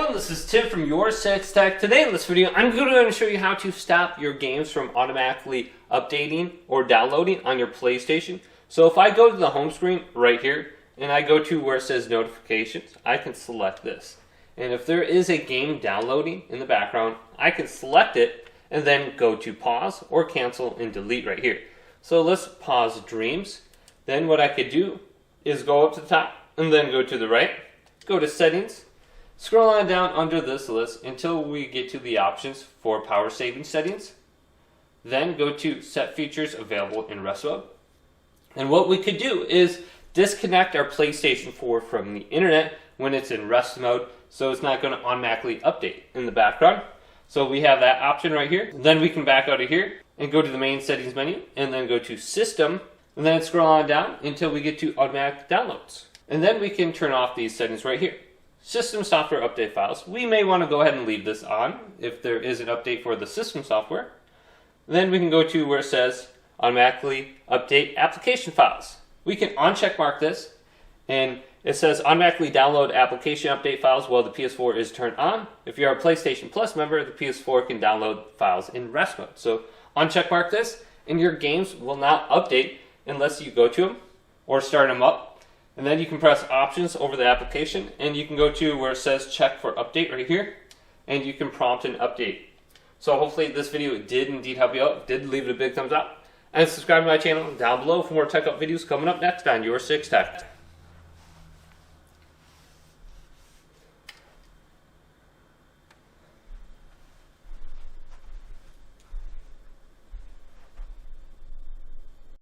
everyone, this is Tim from Your 6 Tech. Today in this video, I'm going to show you how to stop your games from automatically updating or downloading on your PlayStation. So if I go to the home screen right here, and I go to where it says notifications, I can select this. And if there is a game downloading in the background, I can select it and then go to pause or cancel and delete right here. So let's pause Dreams. Then what I could do is go up to the top and then go to the right, go to settings, scroll on down under this list until we get to the options for power saving settings. Then go to set features available in rest mode. And what we could do is disconnect our PlayStation 4 from the internet when it's in rest mode, so it's not going to automatically update in the background. So we have that option right here. Then we can back out of here and go to the main settings menu and then go to system and then scroll on down until we get to automatic downloads. And then we can turn off these settings right here. System software update files. We may want to go ahead and leave this on if there is an update for the system software. Then we can go to where it says automatically update application files. We can uncheck mark this, and it says automatically download application update files while the PS4 is turned on. If you're a PlayStation Plus member, the PS4 can download files in rest mode. So uncheck mark this, and your games will not update unless you go to them or start them up. And then you can press options over the application, and you can go to where it says check for update right here, and you can prompt an update. So hopefully this video did indeed help you out. Did leave it a big thumbs up. And subscribe to my channel down below for more tech up videos coming up next on Your 6 Tech.